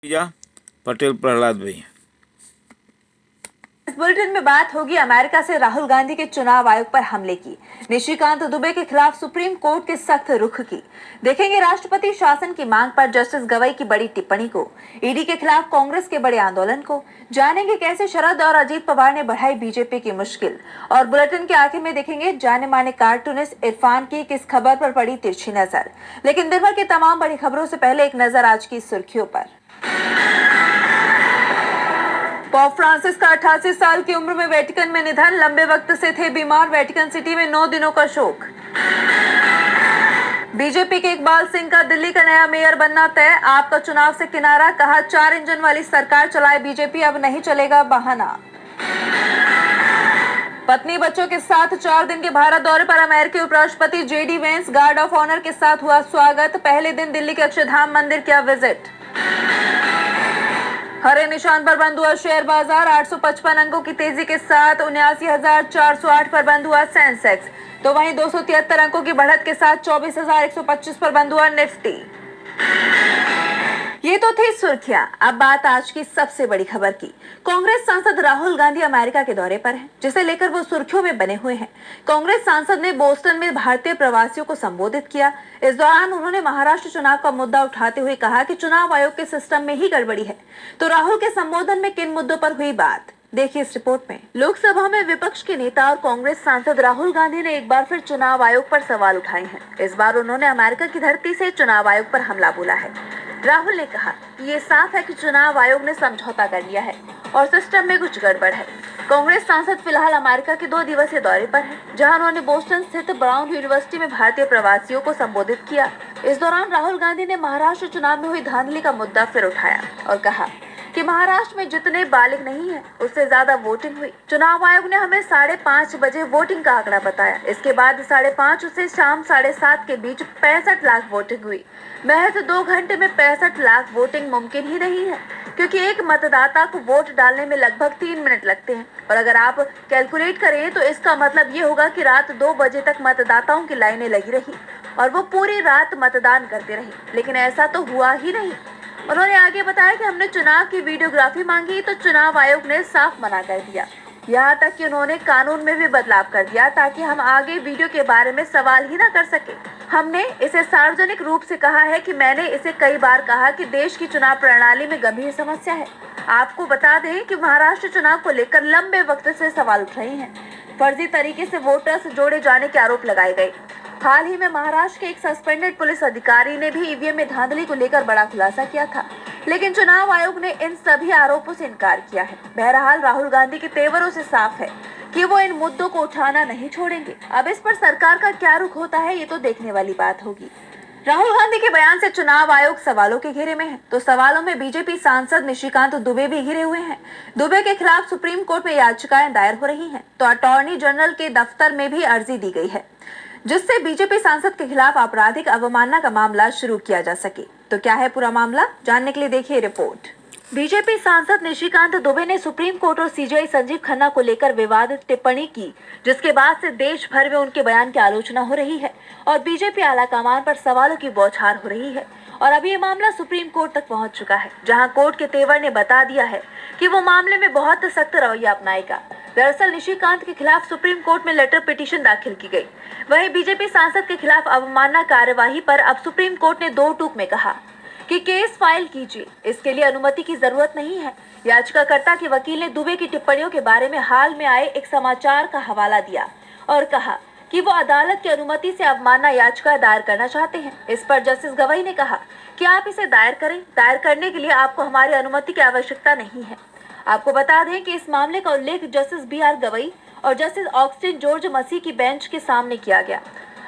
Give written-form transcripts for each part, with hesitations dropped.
पटेल प्रहलाद भाई। इस बुलेटिन में बात होगी अमेरिका से राहुल गांधी के चुनाव आयोग पर हमले की, निशिकांत दुबे के खिलाफ सुप्रीम कोर्ट के सख्त रुख की, देखेंगे राष्ट्रपति शासन की मांग पर जस्टिस गवई की बड़ी टिप्पणी को, ईडी के खिलाफ कांग्रेस के बड़े आंदोलन को, जानेंगे कैसे शरद और अजीत पवार ने बढ़ाई बीजेपी की मुश्किल, और बुलेटिन के आखिर में देखेंगे जाने माने कार्टूनिस्ट इरफान की किस खबर पर पड़ी तिरछी नजर। लेकिन दिन भर की तमाम बड़ी खबरों से पहले एक नजर आज की सुर्खियों पर। पोप फ्रांसिस का 88 साल की उम्र में वेटिकन में निधन, लंबे वक्त से थे बीमार, वेटिकन सिटी में 9 दिनों का शोक। बीजेपी के इकबाल सिंह का दिल्ली का नया मेयर बनना तय, आपका चुनाव से किनारा, कहा 4 इंजन वाली सरकार चलाए बीजेपी, अब नहीं चलेगा बहाना। पत्नी बच्चों के साथ 4 दिन के भारत दौरे पर अमेरिकी उपराष्ट्रपति JD Vance, guard of honour के साथ हुआ स्वागत, पहले दिन दिल्ली के अक्षरधाम मंदिर किया विजिट। हरे निशान पर बंद हुआ शेयर बाजार, 855 अंकों की तेजी के साथ 79,408 पर बंद हुआ सेंसेक्स, तो वहीं 273 अंकों की बढ़त के साथ 24,125 पर बंद हुआ निफ्टी। ये तो थी सुर्खियां। अब बात आज की सबसे बड़ी खबर की। कांग्रेस सांसद राहुल गांधी अमेरिका के दौरे पर हैं, जिसे लेकर वो सुर्खियों में बने हुए हैं। कांग्रेस सांसद ने बोस्टन में भारतीय प्रवासियों को संबोधित किया। इस दौरान उन्होंने महाराष्ट्र चुनाव का मुद्दा उठाते हुए कहा कि चुनाव आयोग के सिस्टम में ही गड़बड़ी है। तो राहुल के संबोधन में किन मुद्दों पर हुई बात, देखिए इस रिपोर्ट में। लोकसभा में विपक्ष के नेता और कांग्रेस सांसद राहुल गांधी ने एक बार फिर चुनाव आयोग पर सवाल उठाए हैं। इस बार उन्होंने अमेरिका की धरती से चुनाव आयोग पर हमला बोला है। राहुल ने कहा कि ये साफ है कि चुनाव आयोग ने समझौता कर लिया है और सिस्टम में कुछ गड़बड़ है। कांग्रेस सांसद फिलहाल अमेरिका के 2 दिवसीय दौरे पर हैं, जहां उन्होंने बोस्टन स्थित ब्राउन यूनिवर्सिटी में भारतीय प्रवासियों को संबोधित किया। इस दौरान राहुल गांधी ने महाराष्ट्र चुनाव में हुई धांधली का मुद्दा फिर उठाया और कहा कि महाराष्ट्र में जितने बालिग नहीं है उससे ज्यादा वोटिंग हुई। चुनाव आयोग ने हमें 5:30 बजे वोटिंग का आंकड़ा बताया। इसके बाद 5:30 से शाम 7:30 के बीच 65 लाख वोटिंग हुई। महज 2 घंटे में 65 लाख वोटिंग मुमकिन ही नहीं है, क्योंकि एक मतदाता को वोट डालने में लगभग 3 मिनट लगते हैं। और अगर आप कैलकुलेट करें तो इसका मतलब ये होगा कि रात 2 बजे तक मतदाताओं की लाइनें लगी रही और वो पूरी रात मतदान करते रहे, लेकिन ऐसा तो हुआ ही नहीं। उन्होंने आगे बताया कि हमने चुनाव की वीडियोग्राफी मांगी तो चुनाव आयोग ने साफ मना कर दिया। यहाँ तक कि उन्होंने कानून में भी बदलाव कर दिया ताकि हम आगे वीडियो के बारे में सवाल ही ना कर सके। हमने इसे सार्वजनिक रूप से कहा है कि मैंने इसे कई बार कहा कि देश की चुनाव प्रणाली में गंभीर समस्या है। आपको बता दें कि महाराष्ट्र चुनाव को लेकर लंबे वक्त से सवाल उठ रहे हैं। फर्जी तरीके से वोटर्स जोड़े जाने के आरोप लगाए गए। हाल ही में महाराष्ट्र के एक सस्पेंडेड पुलिस अधिकारी ने भी ईवीएम में धांधली को लेकर बड़ा खुलासा किया था, लेकिन चुनाव आयोग ने इन सभी आरोपों से इनकार किया है। बहरहाल राहुल गांधी के तेवरों से साफ है कि वो इन मुद्दों को उठाना नहीं छोड़ेंगे। अब इस पर सरकार का क्या रुख होता है, ये तो देखने वाली बात होगी। राहुल गांधी के बयान से चुनाव आयोग सवालों के घेरे में है, तो सवालों में बीजेपी सांसद निशिकांत दुबे भी घिरे हुए हैं। दुबे के खिलाफ सुप्रीम कोर्ट में याचिकाएं दायर हो रही हैं, तो अटॉर्नी जनरल के दफ्तर में भी अर्जी दी गई है, जिससे बीजेपी सांसद के खिलाफ आपराधिक अवमानना का मामला शुरू किया जा सके। तो क्या है पूरा मामला, जानने के लिए देखिए रिपोर्ट। बीजेपी सांसद निशिकांत दुबे ने सुप्रीम कोर्ट और सीजीआई संजीव खन्ना को लेकर विवादित टिप्पणी की, जिसके बाद से देश भर में उनके बयान की आलोचना हो रही है और बीजेपी आलाकमान पर सवालों की बौछार हो रही है। और अभी ये मामला सुप्रीम कोर्ट तक पहुंच चुका है, जहां कोर्ट के तेवर ने बता दिया है कि वो मामले में बहुत सख्त रवैया अपनाएगा। दरअसल निशिकांत के खिलाफ सुप्रीम कोर्ट में लेटर पिटीशन दाखिल की गई। वहीं बीजेपी सांसद के खिलाफ अवमानना कार्यवाही पर अब सुप्रीम कोर्ट ने 2 टूक में कहा कि केस फाइल कीजिए, इसके लिए अनुमति की जरूरत नहीं है। याचिकाकर्ता के वकील ने दुबे की टिप्पणियों के बारे में हाल में आए एक समाचार का हवाला दिया और कहा कि वो अदालत की अनुमति से अवमानना याचिका दायर करना चाहते हैं। इस पर जस्टिस गवई ने कहा कि आप इसे दायर करें, दायर करने के लिए आपको हमारी अनुमति की आवश्यकता नहीं है। आपको बता दें कि इस मामले का उल्लेख जस्टिस BR गवई और जस्टिस ऑगस्टिन जॉर्ज मसीह की बेंच के सामने किया गया।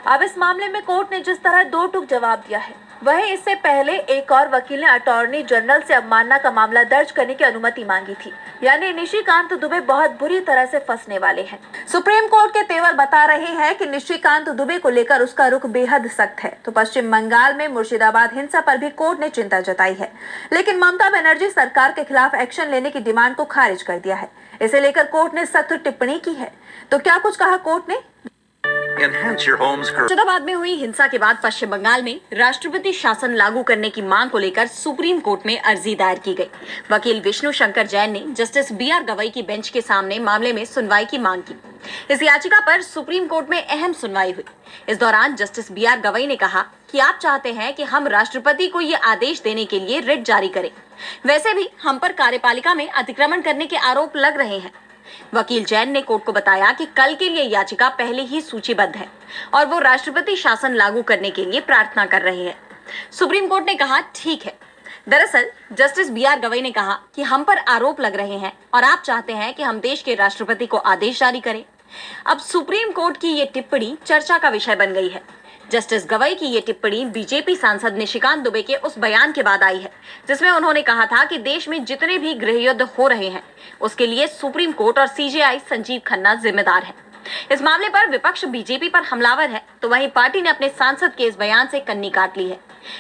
अब इस मामले में कोर्ट ने जिस तरह 2 टूक जवाब दिया है, वहीं इससे पहले एक और वकील ने अटॉर्नी जनरल से अवमानना का मामला दर्ज करने की अनुमति मांगी थी। यानी निशिकांत दुबे बहुत बुरी तरह से फंसने वाले हैं। सुप्रीम कोर्ट के तेवर बता रहे हैं कि निशिकांत दुबे को लेकर उसका रुख बेहद सख्त है। तो पश्चिम बंगाल में मुर्शिदाबाद हिंसा पर भी कोर्ट ने चिंता जताई है, लेकिन ममता बनर्जी सरकार के खिलाफ एक्शन लेने की डिमांड को खारिज कर दिया है। इसे लेकर कोर्ट ने सख्त टिप्पणी की है। तो क्या कुछ कहा कोर्ट ने। enhance your home's मुर्शिदाबाद में हुई हिंसा के बाद पश्चिम बंगाल में राष्ट्रपति शासन लागू करने की मांग को लेकर सुप्रीम कोर्ट में अर्जी दायर की गई। वकील विष्णु शंकर जैन ने जस्टिस BR गवई की बेंच के सामने मामले में सुनवाई की मांग की। इस याचिका पर सुप्रीम कोर्ट में अहम सुनवाई हुई। इस दौरान जस्टिस BR गवई ने कहा कि आप चाहते हैं कि हम राष्ट्रपति को ये आदेश देने के लिए रिट जारी करें। वैसे भी हम पर कार्यपालिका में अतिक्रमण करने के आरोप लग रहे हैं। वकील जैन ने कोर्ट को बताया कि कल के लिए याचिका पहले ही सूचीबद्ध है और वो राष्ट्रपति शासन लागू करने के लिए प्रार्थना कर रहे हैं। सुप्रीम कोर्ट ने कहा ठीक है। दरअसल जस्टिस BR गवई ने कहा कि हम पर आरोप लग रहे हैं और आप चाहते हैं कि हम देश के राष्ट्रपति को आदेश जारी करें। अब सुप्रीम कोर्ट की ये टिप्पणी चर्चा का विषय बन गई है। जस्टिस गवई की ये टिप्पणी बीजेपी सांसद निशिकांत दुबे के उस बयान के बाद आई है जिसमें उन्होंने कहा था कि देश में जितने भी गृह युद्ध हो रहे हैं उसके लिए सुप्रीम कोर्ट और CJI संजीव खन्ना जिम्मेदार है। इस मामले पर विपक्ष बीजेपी पर हमलावर है तो वहीं पार्टी ने अपने सांसद के इस बयान से कन्नी काट ली है।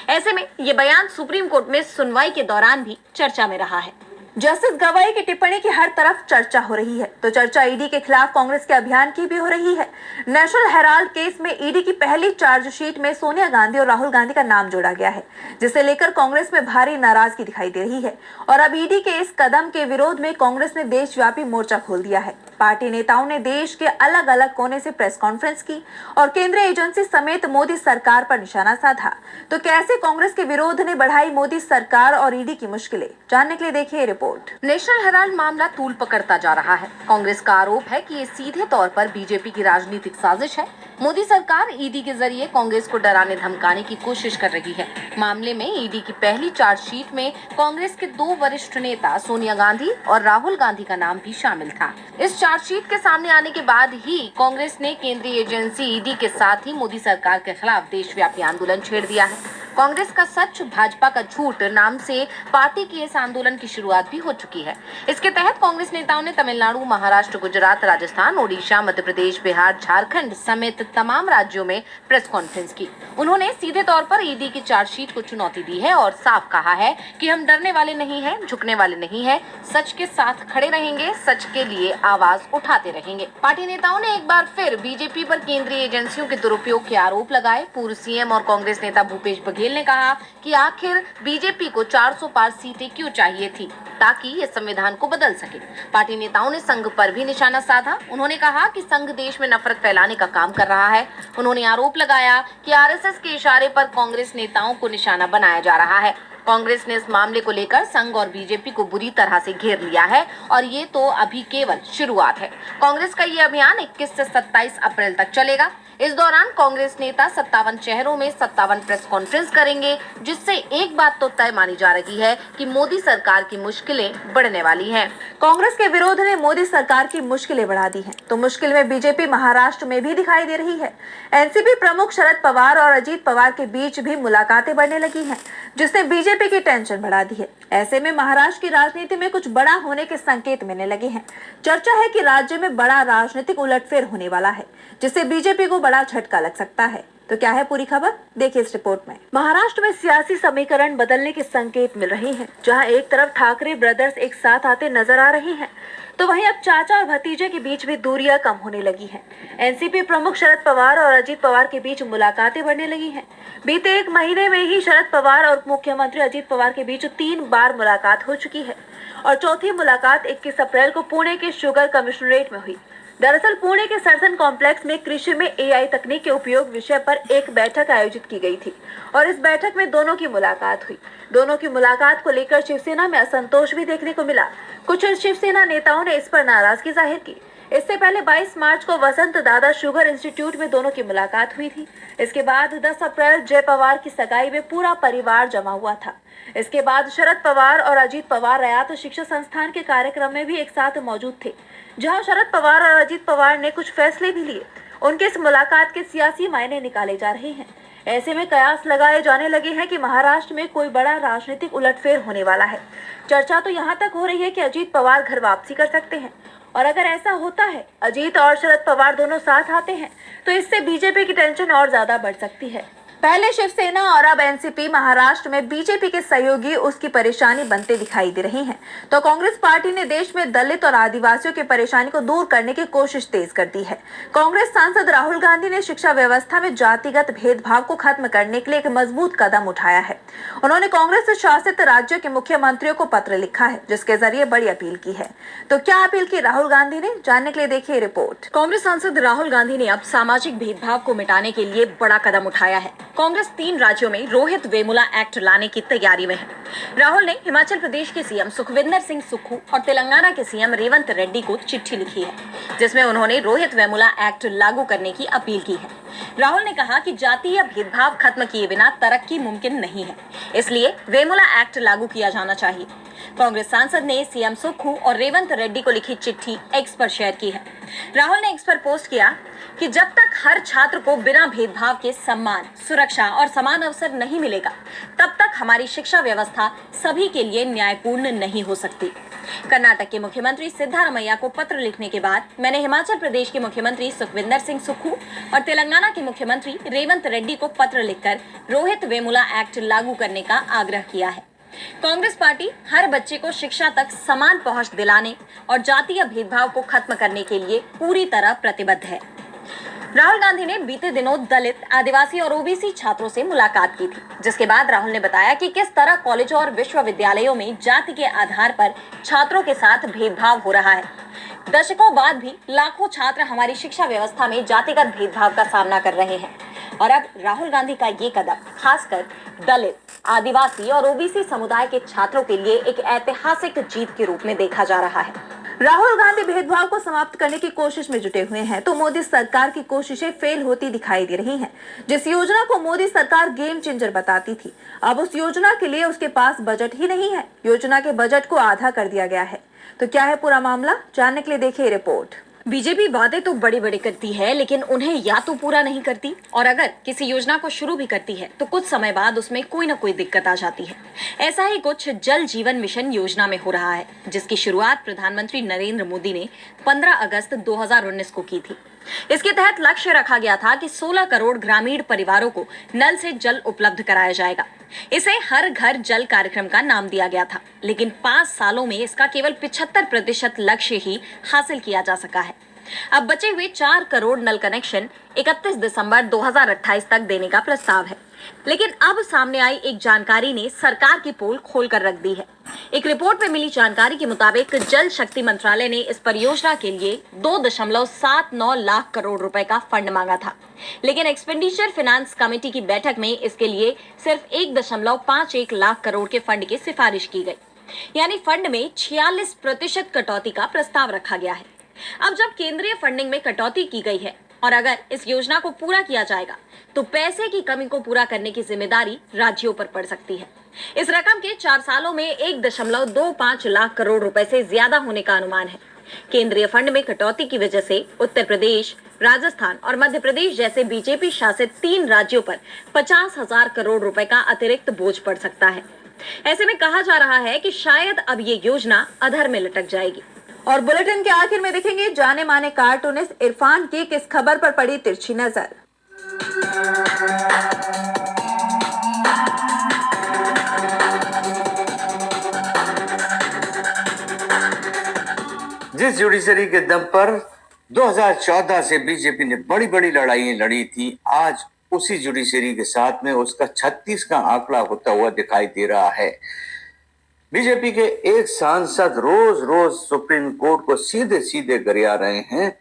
ऐसे में ये बयान सुप्रीम कोर्ट में सुनवाई के दौरान भी चर्चा में रहा है। जस्टिस गवाई की टिप्पणी की हर तरफ चर्चा हो रही है तो चर्चा ईडी के खिलाफ कांग्रेस के अभियान की भी हो रही है। नेशनल हेराल्ड केस में ईडी की पहली चार्जशीट में सोनिया गांधी और राहुल गांधी का नाम जोड़ा गया है जिसे लेकर कांग्रेस में भारी नाराजगी दिखाई दे रही है और अब ईडी के इस कदम के विरोध में कांग्रेस ने देशव्यापी मोर्चा खोल दिया है। पार्टी नेताओं ने देश के अलग अलग कोने से प्रेस कॉन्फ्रेंस की और केंद्रीय एजेंसी समेत मोदी सरकार पर निशाना साधा। तो कैसे कांग्रेस के विरोध ने बढ़ाई मोदी सरकार और ईडी की मुश्किलें, जानने के लिए देखिए रिपोर्ट। नेशनल हेराल्ड मामला तूल पकड़ता जा रहा है। कांग्रेस का आरोप है कि ये सीधे तौर पर बीजेपी की राजनीतिक साजिश है। मोदी सरकार ईडी के जरिए कांग्रेस को डराने धमकाने की कोशिश कर रही है। मामले में ईडी की पहली चार्जशीट में कांग्रेस के 2 वरिष्ठ नेता सोनिया गांधी और राहुल गांधी का नाम भी शामिल था। इस चार्जशीट के सामने आने के बाद ही कांग्रेस ने केंद्रीय एजेंसी ईडी के साथ ही मोदी सरकार के खिलाफ देशव्यापी आंदोलन छेड़ दिया है। कांग्रेस का सच भाजपा का झूठ नाम से पार्टी की इस आंदोलन की शुरुआत भी हो चुकी है। इसके तहत कांग्रेस नेताओं ने तमिलनाडु, महाराष्ट्र, गुजरात, राजस्थान, ओडिशा, मध्य प्रदेश, बिहार, झारखंड समेत तमाम राज्यों में प्रेस कॉन्फ्रेंस की। उन्होंने सीधे तौर पर ईडी की चार्जशीट को चुनौती दी है और साफ कहा है कि हम डरने वाले नहीं हैं, झुकने वाले नहीं हैं, सच के साथ खड़े रहेंगे, सच के लिए आवाज उठाते रहेंगे। पार्टी नेताओं ने एक बार फिर बीजेपी पर केंद्रीय एजेंसियों के दुरुपयोग के आरोप लगाए। पूर्व CM और कांग्रेस नेता भूपेश बघेल ने कहा कि आखिर बीजेपी को 400 पार सीटें क्यों चाहिए थी ताकि ये संविधान को बदल सके। पार्टी नेताओं ने संघ पर भी निशाना साधा। उन्होंने कहा कि संघ देश में नफरत फैलाने का काम कर रहा है। उन्होंने आरोप लगाया कि RSS के इशारे पर कांग्रेस नेताओं को निशाना बनाया जा रहा है। कांग्रेस ने इस मामले को लेकर संघ और बीजेपी को बुरी तरह से घेर लिया है और ये तो अभी केवल शुरुआत है। कांग्रेस का ये अभियान 21 से 27 अप्रैल तक चलेगा। इस दौरान कांग्रेस नेता 57 शहरों में 57 प्रेस कॉन्फ्रेंस करेंगे, जिससे एक बात तो तय मानी जा रही है कि मोदी सरकार की मुश्किलें बढ़ने वाली हैं। कांग्रेस के विरोध ने मोदी सरकार की मुश्किलें बढ़ा दी हैं, तो मुश्किल में बीजेपी महाराष्ट्र में भी दिखाई दे रही है। एनसीपी प्रमुख शरद पवार और अजीत पवार के बीच भी मुलाकातें बढ़ने लगी हैं, जिसने बीजेपी की टेंशन बढ़ा दी है। ऐसे में महाराष्ट्र की राजनीति में कुछ बड़ा होने के संकेत मिलने लगे हैं। चर्चा है कि राज्य में बड़ा राजनीतिक उलटफेर होने वाला है, जिससे बीजेपी को बड़ा झटका लग सकता है। तो क्या है पूरी खबर, देखिए इस रिपोर्ट में। महाराष्ट्र में सियासी समीकरण बदलने के संकेत मिल रहे हैं। जहां एक तरफ ठाकरे ब्रदर्स एक साथ आते नजर आ रहे हैं, तो वहीं अब चाचा और भतीजे के बीच भी दूरियां कम होने लगी हैं। एनसीपी प्रमुख शरद पवार और अजीत पवार के बीच मुलाकातें बढ़ने लगी हैं। बीते 1 महीने में ही शरद पवार और मुख्यमंत्री अजीत पवार के बीच 3 बार मुलाकात हो चुकी है और चौथी मुलाकात 21 अप्रैल को पुणे के शुगर कमिश्नरेट में हुई। दरअसल पुणे के सर्जन कॉम्प्लेक्स में कृषि में AI तकनीक के उपयोग विषय पर एक बैठक आयोजित की गई थी और इस बैठक में दोनों की मुलाकात हुई। दोनों की मुलाकात को लेकर शिवसेना में असंतोष भी देखने को मिला। कुछ शिवसेना नेताओं ने इस पर नाराजगी जाहिर की। इससे पहले 22 मार्च को वसंत दादा शुगर इंस्टीट्यूट में दोनों की मुलाकात हुई थी। इसके बाद 10 अप्रैल जय पवार की सगाई में पूरा परिवार जमा हुआ था। इसके बाद शरद पवार और अजीत पवार रयात शिक्षा संस्थान के कार्यक्रम में भी एक साथ मौजूद थे, जहां शरद पवार और अजीत पवार ने कुछ फैसले भी लिए। उनके इस मुलाकात के सियासी मायने निकाले जा रहे हैं। ऐसे में कयास लगाए जाने लगे हैं कि महाराष्ट्र में कोई बड़ा राजनीतिक उलटफेर होने वाला है। चर्चा तो यहाँ तक हो रही है कि अजीत पवार घर वापसी कर सकते हैं और अगर ऐसा होता है, अजीत और शरद पवार दोनों साथ आते हैं, तो इससे बीजेपी की टेंशन और ज्यादा बढ़ सकती है। पहले शिवसेना और अब एनसीपी महाराष्ट्र में बीजेपी के सहयोगी उसकी परेशानी बनते दिखाई दे रही हैं। तो कांग्रेस पार्टी ने देश में दलित और आदिवासियों की परेशानी को दूर करने की कोशिश तेज कर दी है। कांग्रेस सांसद राहुल गांधी ने शिक्षा व्यवस्था में जातिगत भेदभाव को खत्म करने के लिए एक मजबूत कदम उठाया है। उन्होंने कांग्रेस शासित राज्यों के मुख्यमंत्रियों को पत्र लिखा है, जिसके जरिए बड़ी अपील की है। तो क्या अपील की राहुल गांधी ने, जानने के लिए देखिए रिपोर्ट। कांग्रेस सांसद राहुल गांधी ने अब सामाजिक भेदभाव को मिटाने के लिए बड़ा कदम उठाया है। कांग्रेस 3 राज्यों में रोहित वेमुला एक्ट लाने की तैयारी में है। राहुल ने हिमाचल प्रदेश के सीएम सुखविंदर सिंह सुक्खू और तेलंगाना के सीएम रेवंत रेड्डी को चिट्ठी लिखी है, जिसमें उन्होंने रोहित वेमुला एक्ट लागू करने की अपील की है। राहुल ने कहा कि जातीय भेदभाव खत्म किए बिना तरक्की मुमकिन नहीं है, इसलिए वेमुला एक्ट लागू किया जाना चाहिए। कांग्रेस सांसद ने सीएम सुक्खू और रेवंत रेड्डी को लिखी चिट्ठी एक्स पर शेयर की है। राहुल ने एक्स पर पोस्ट किया कि जब तक हर छात्र को बिना भेदभाव के सम्मान, सुरक्षा और समान अवसर नहीं मिलेगा, तब तक हमारी शिक्षा व्यवस्था सभी के लिए न्यायपूर्ण नहीं हो सकती। कर्नाटक के मुख्यमंत्री सिद्धारमैया को पत्र लिखने के बाद मैंने हिमाचल प्रदेश के मुख्यमंत्री सुखविंदर सिंह सुक्खू और तेलंगाना के मुख्यमंत्री रेवंत रेड्डी को पत्र लिखकर रोहित वेमुला एक्ट लागू करने का आग्रह किया है। कांग्रेस पार्टी हर बच्चे को शिक्षा तक समान पहुंच दिलाने और जातीय भेदभाव को खत्म करने के लिए पूरी तरह प्रतिबद्ध है। राहुल गांधी ने बीते दिनों दलित, आदिवासी और ओबीसी छात्रों से मुलाकात की थी, जिसके बाद राहुल ने बताया कि किस तरह कॉलेजों और विश्वविद्यालयों में जाति के आधार पर छात्रों के साथ भेदभाव हो रहा है। दशकों बाद भी लाखों छात्र हमारी शिक्षा व्यवस्था में जातिगत भेदभाव का सामना कर रहे हैं और अब राहुल गांधी का ये कदम खासकर दलित, आदिवासी और ओबीसी समुदाय के छात्रों के लिए एक ऐतिहासिक जीत के रूप में देखा जा रहा है। राहुल गांधी भेदभाव को समाप्त करने की कोशिश में जुटे हुए हैं, तो मोदी सरकार की कोशिशें फेल होती दिखाई दे रही हैं। जिस योजना को मोदी सरकार गेम चेंजर बताती थी, अब उस योजना के लिए उसके पास बजट ही नहीं है। योजना के बजट को आधा कर दिया गया है। तो क्या है पूरा मामला, जानने के लिए देखिए रिपोर्ट। बीजेपी वादे तो बड़े बड़े करती है, लेकिन उन्हें या तो पूरा नहीं करती, और अगर किसी योजना को शुरू भी करती है तो कुछ समय बाद उसमें कोई ना कोई दिक्कत आ जाती है। ऐसा ही कुछ जल जीवन मिशन योजना में हो रहा है, जिसकी शुरुआत प्रधानमंत्री नरेंद्र मोदी ने 15 अगस्त 2019 को की थी। इसके तहत लक्ष्य रखा गया था कि 16 करोड़ ग्रामीण परिवारों को नल से जल उपलब्ध कराया जाएगा। इसे हर घर जल कार्यक्रम का नाम दिया गया था, लेकिन 5 सालों में इसका केवल 75% लक्ष्य ही हासिल किया जा सका है। अब बचे हुए 4 करोड़ नल कनेक्शन 31 दिसंबर 2028 तक देने का प्रस्ताव है, लेकिन अब सामने आई एक जानकारी ने सरकार की पोल खोलकर रख दी है। एक रिपोर्ट में मिली जानकारी के मुताबिक जल शक्ति मंत्रालय ने इस परियोजना के लिए 2.79 लाख करोड़ रुपए का फंड मांगा था, लेकिन एक्सपेंडिचर फाइनेंस कमेटी की बैठक में इसके लिए सिर्फ 1.51 लाख करोड़ के फंड की सिफारिश की गई, यानी फंड में 46% कटौती का प्रस्ताव रखा गया है। अब जब केंद्रीय फंडिंग में कटौती की गई है और अगर इस योजना को पूरा किया जाएगा तो पैसे की कमी को पूरा करने की जिम्मेदारी राज्यों पर पड़ सकती है। इस रकम के 4 सालों में 1.25 लाख करोड़ रुपए से ज्यादा होने का अनुमान है। केंद्रीय फंड में कटौती की वजह से उत्तर प्रदेश, राजस्थान और मध्य प्रदेश जैसे बीजेपी शासित 3 राज्यों पर 50,000 करोड़ रुपए का अतिरिक्त बोझ पड़ सकता है। ऐसे में कहा जा रहा है कि शायद अब ये योजना अधर में लटक जाएगी। और बुलेटिन के आखिर में देखेंगे जाने माने कार्टूनिस्ट इरफान की किस खबर पर पड़ी तिरछी नजर। जिस जुडिशरी के दम पर 2014 से बीजेपी ने बड़ी बड़ी लड़ाइयां लड़ी थी, आज उसी जुडिशरी के साथ में उसका 36 का आंकड़ा होता हुआ दिखाई दे रहा है। बीजेपी के एक सांसद रोज रोज सुप्रीम कोर्ट को सीधे सीधे गरिया रहे हैं।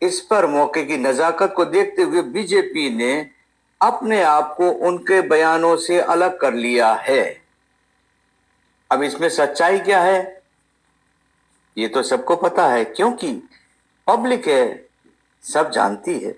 इस पर मौके की नजाकत को देखते हुए बीजेपी ने अपने आप को उनके बयानों से अलग कर लिया है। अब इसमें सच्चाई क्या है, ये तो सबको पता है, क्योंकि पब्लिक है, सब जानती है।